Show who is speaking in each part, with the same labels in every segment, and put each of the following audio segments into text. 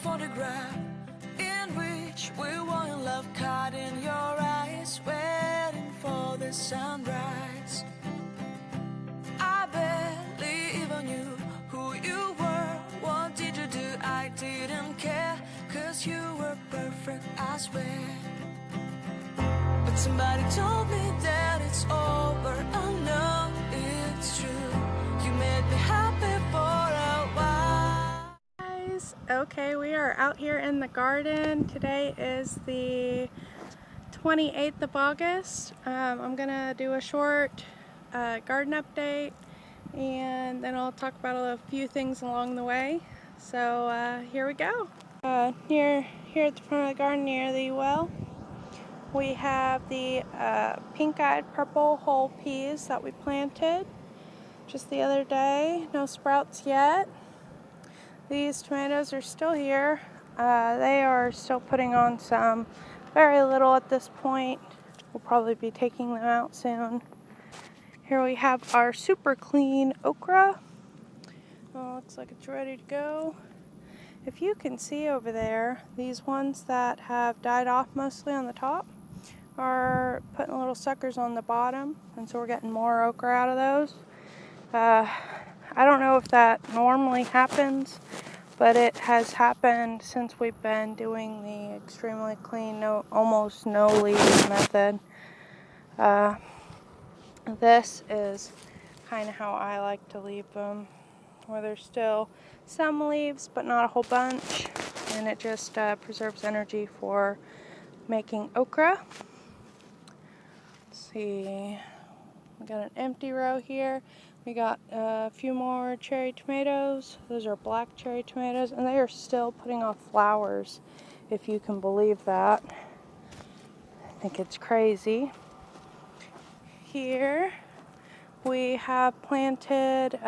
Speaker 1: photograph in which we were in love, caught in your eyes, waiting for the sunrise. I barely even knew who you were. What did you do? I didn't care, 'cause you were perfect, I swear. But somebody told me that it's over. I know it's true. You made me happy for a while.
Speaker 2: Guys, okay, we are out here in the garden. Today is the 28th of August. I'm gonna do a short garden update, and then I'll talk about a few things along the way. So here we go. Here at the front of the garden near the well, we have the pink-eyed purple whole peas that we planted just the other day. No sprouts yet. These tomatoes are still here. They are still putting on some, very little at this point. We'll probably be taking them out soon. Here we have our super clean okra. Oh, looks like it's ready to go. If you can see over there, these ones that have died off mostly on the top are putting little suckers on the bottom, and so we're getting more okra out of those. I don't know if that normally happens, but it has happened since we've been doing the extremely clean, almost no leaves method. This is kind of how I like to leave them, where there's still some leaves but not a whole bunch, and it just preserves energy for making okra. Let's see, we got an empty row here. We got a few more cherry tomatoes. Those are black cherry tomatoes, and they are still putting off flowers, if you can believe that. I think it's crazy. Here we have planted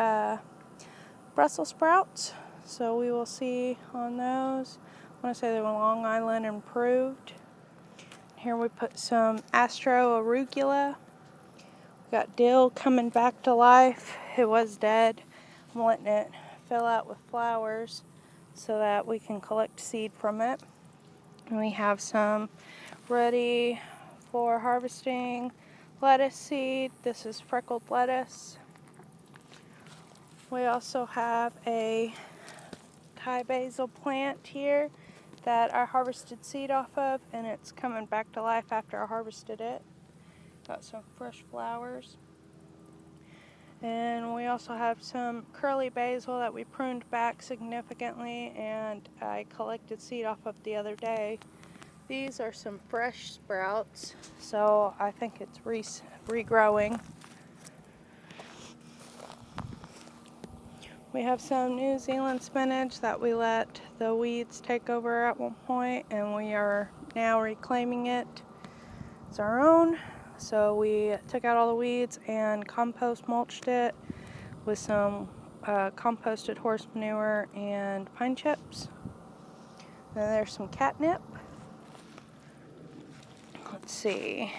Speaker 2: Brussels sprouts, so we will see on those. I want to say they were Long Island improved. Here we put some arugula. We got dill coming back to life. It was dead. I'm letting it fill out with flowers so that we can collect seed from it. And we have some ready for harvesting lettuce seed. This is freckled lettuce. We also have a Thai basil plant here that I harvested seed off of, and it's coming back to life after I harvested it. Got some fresh flowers. And we also have some curly basil that we pruned back significantly, and I collected seed off of the other day. These are some fresh sprouts, so I think it's regrowing. We have some New Zealand spinach that we let the weeds take over at one point, and we are now reclaiming it as our own. So we took out all the weeds and compost mulched it with some composted horse manure and pine chips. Then there's some catnip. Let's see.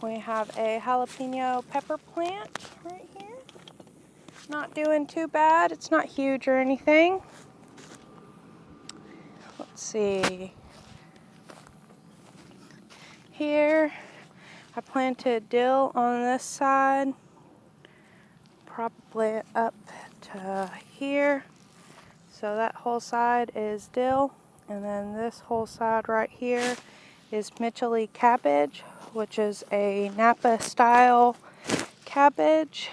Speaker 2: We have a jalapeno pepper plant right here. Not doing too bad. It's not huge or anything. Let's see. Here I planted dill on this side, probably up to here. So that whole side is dill, and then this whole side right here is Mitchell cabbage, which is a Napa style cabbage,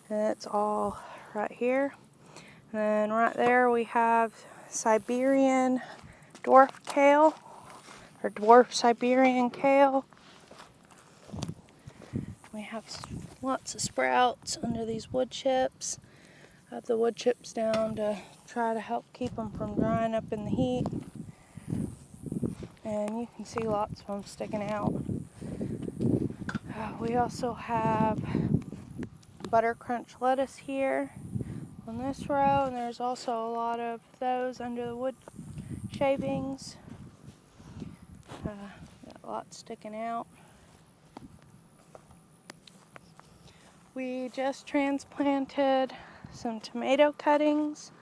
Speaker 2: and it's all right here. And then right there we have Siberian dwarf kale, or dwarf Siberian kale. We have lots of sprouts under these wood chips. I have the wood chips down to try to help keep them from drying up in the heat. And you can see lots of them sticking out. We also have butter crunch lettuce here on this row, and there's also a lot of those under the wood shavings. Got lots sticking out. We just transplanted some tomato cuttings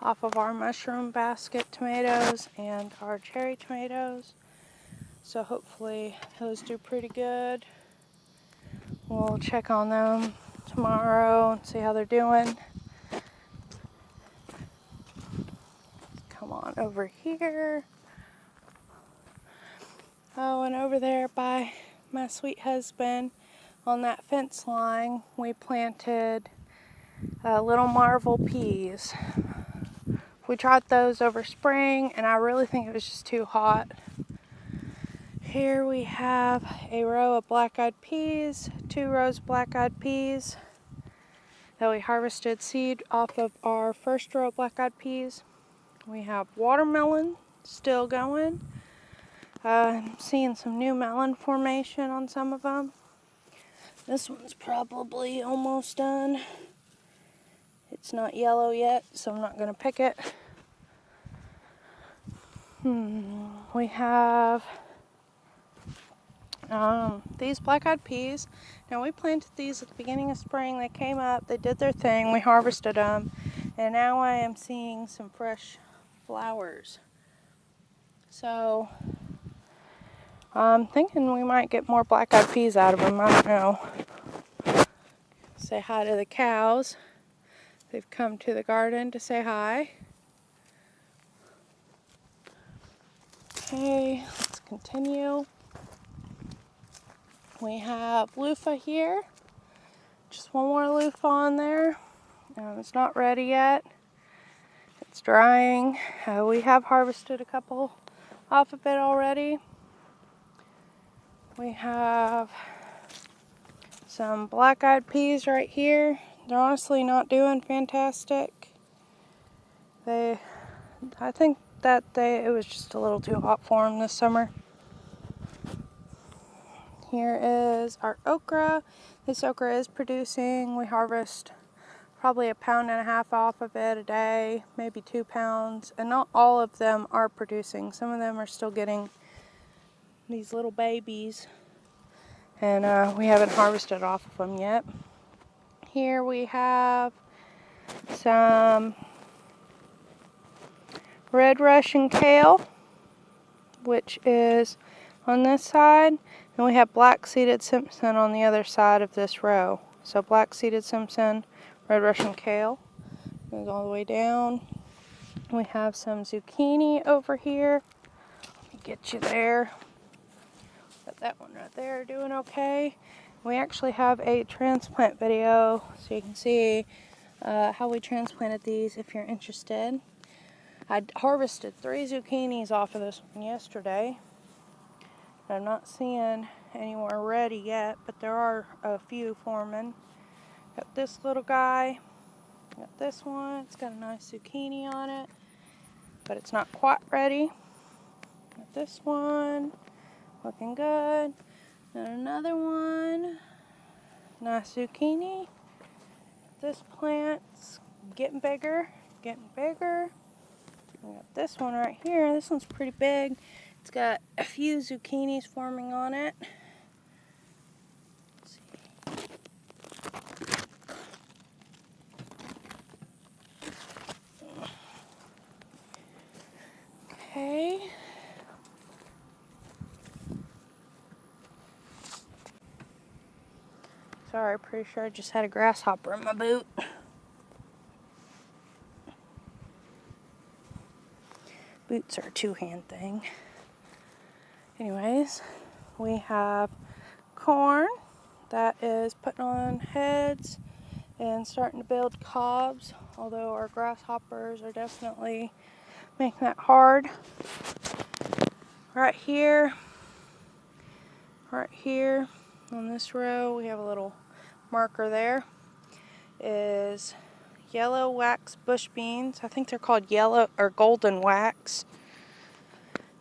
Speaker 2: off of our mushroom basket tomatoes and our cherry tomatoes. So hopefully those do pretty good. We'll check on them tomorrow and see how they're doing. Come on over here. Oh, and over there by my sweet husband on that fence line, we planted little marvel peas. We tried those over spring, and I really think it was just too hot. Here we have a row of black-eyed peas, 2 rows of black-eyed peas that we harvested seed off of our first row of black-eyed peas. We have watermelon still going. I'm seeing some new melon formation on some of them. This one's probably almost done. It's not yellow yet, so I'm not going to pick it. We have these black-eyed peas. Now we planted these at the beginning of spring. They came up, they did their thing, we harvested them, and now I am seeing some fresh flowers. So I'm thinking we might get more black-eyed peas out of them. I don't know. Say hi to the cows. They've come to the garden to say hi. Okay, let's continue. We have loofah here. Just one more loofah on there. It's not ready yet. It's drying. We have harvested a couple off of it already. We have some black-eyed peas right here. They're honestly not doing fantastic. I think that it was just a little too hot for them this summer. Here is our okra. This okra is producing. We harvest probably 1.5 pounds off of it a day, maybe 2 pounds, and not all of them are producing. Some of them are still getting these little babies, and we haven't harvested off of them yet. Here we have some red Russian kale, which is on this side, and we have black-seeded Simpson on the other side of this row. So black-seeded Simpson, red Russian kale, goes all the way down. We have some zucchini over here. Let me get you there. Got that one right there doing okay. We actually have a transplant video, so you can see how we transplanted these if you're interested. I harvested 3 zucchinis off of this one yesterday. I'm not seeing any more ready yet, but there are a few forming. Got this little guy. Got this one. It's got a nice zucchini on it, but it's not quite ready. Got this one. Looking good. And another one. Nice zucchini. This plant's getting bigger. Getting bigger. We got this one right here. This one's pretty big. It's got a few zucchinis forming on it. Let's see. Okay. Sorry, pretty sure I just had a grasshopper in my boot. Boots are a two-hand thing. Anyways, we have corn that is putting on heads and starting to build cobs, although our grasshoppers are definitely making that hard. Right here on this row, we have a little marker there, is yellow wax bush beans. I think they're called yellow or golden wax.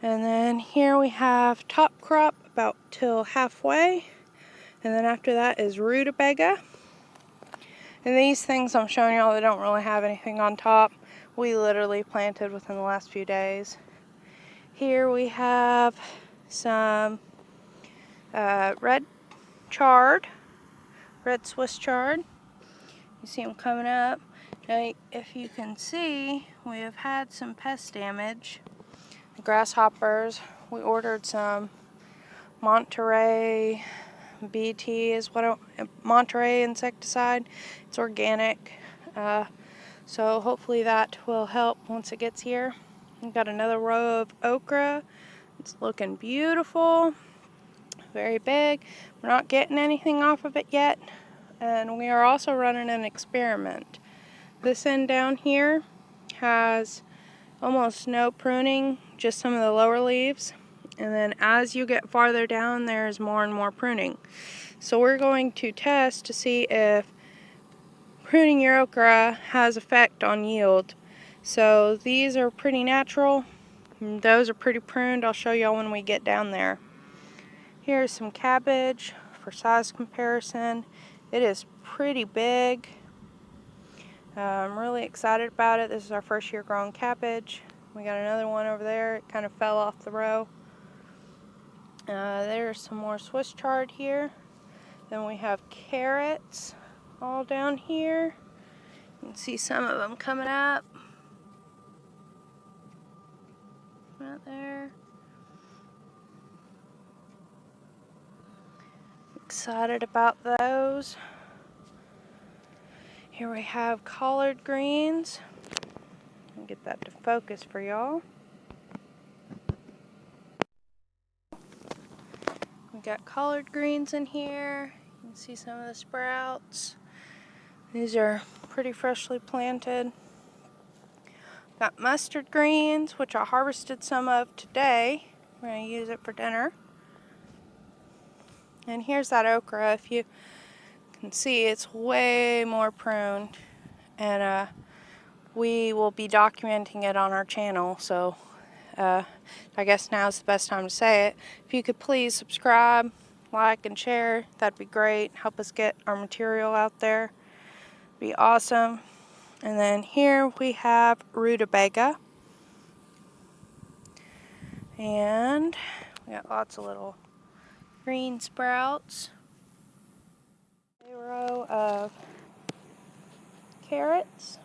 Speaker 2: And then here we have top crop about till halfway. And then after that is rutabaga. And these things I'm showing y'all, they don't really have anything on top. We literally planted within the last few days. Here we have some red chard, red Swiss chard. You see them coming up. Now, if you can see, we have had some pest damage. The grasshoppers, we ordered some Monterey BT is what Monterey insecticide. It's organic, so hopefully that will help once it gets here. We've got another row of okra. It's looking beautiful, very big. We're not getting anything off of it yet, and we are also running an experiment. This end down here has almost no pruning, just some of the lower leaves. And then as you get farther down, there's more and more pruning. So we're going to test to see if pruning your okra has effect on yield. So these are pretty natural. Those are pretty pruned. I'll show y'all when we get down there. Here's some cabbage for size comparison. It is pretty big. I'm really excited about it. This is our first year growing cabbage. We got another one over there. It kind of fell off the row. There's some more Swiss chard here. Then we have carrots all down here. You can see some of them coming up. Right there. Excited about those. Here we have collard greens. I'll get that to focus for y'all. We got collard greens in here. You can see some of the sprouts. These are pretty freshly planted. Got mustard greens, which I harvested some of today. We're going to use it for dinner. And here's that okra. If you can see, it's way more pruned. And we will be documenting it on our channel. So I guess now's the best time to say it. If you could please subscribe, like, and share, that'd be great. Help us get our material out there. Be awesome. And then here we have rutabaga. And we got lots of little green sprouts. A row of carrots.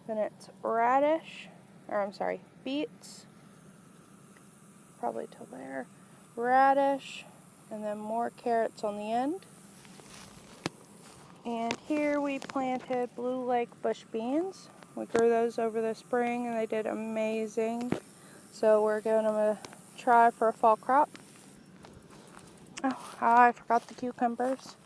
Speaker 2: Then it's radish, or I'm sorry, beets. Probably till there. Radish, and then more carrots on the end. And here we planted Blue Lake bush beans. We grew those over the spring and they did amazing. So we're going to try for a fall crop. Oh, I forgot the cucumbers.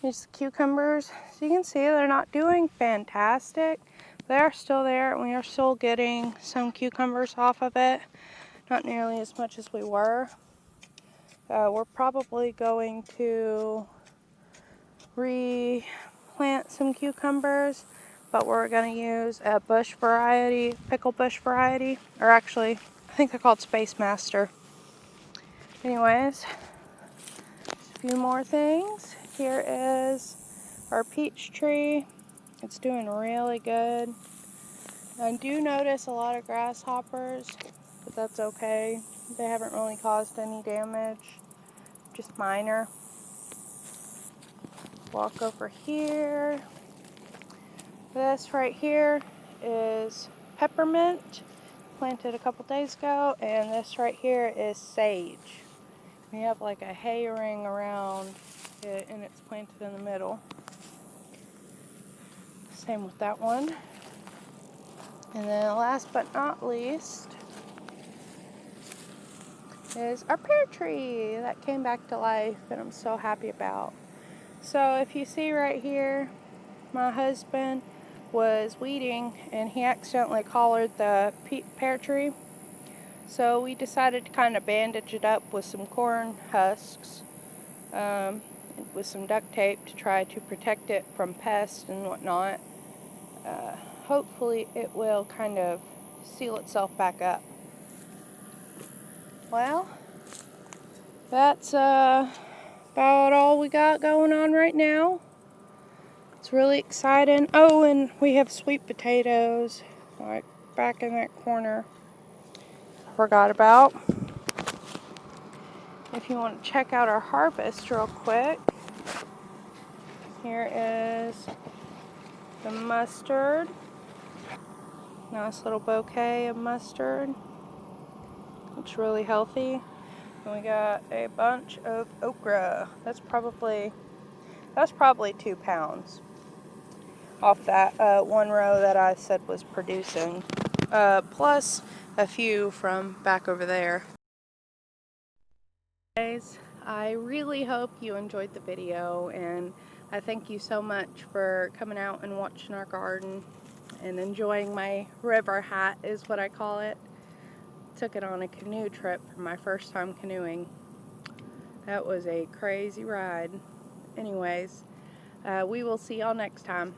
Speaker 2: Here's the cucumbers. So you can see they're not doing fantastic. They are still there and we are still getting some cucumbers off of it. Not nearly as much as we were. We're probably going to replant some cucumbers, but we're going to use a bush variety, pickle bush variety, or actually, I think they're called Space Master. Anyways, a few more things. Here is our peach tree. It's doing really good. I do notice a lot of grasshoppers, but that's okay. They haven't really caused any damage, just minor. Walk over here. This right here is peppermint, planted a couple days ago, and this right here is sage. We have like a hay ring around it, and it's planted in the middle. Same with that one. And then last but not least is our pear tree that came back to life, and I'm so happy about. So if you see right here, my husband was weeding and he accidentally collared the pear tree. So we decided to kind of bandage it up with some corn husks, with some duct tape to try to protect it from pests and whatnot. Hopefully it will kind of seal itself back up. Well, that's about all we got going on right now. It's really exciting. Oh, and we have sweet potatoes right back in that corner. Forgot about. If you want to check out our harvest real quick, Here is the mustard. Nice little bouquet of mustard. Looks really healthy. And we got a bunch of okra. That's probably 2 pounds off that one row that I said was producing. Plus a few from back over there. Guys, I really hope you enjoyed the video, and I thank you so much for coming out and watching our garden and enjoying my river hat is what I call it. Took it on a canoe trip for my first time canoeing. That was a crazy ride. Anyways, we will see y'all next time.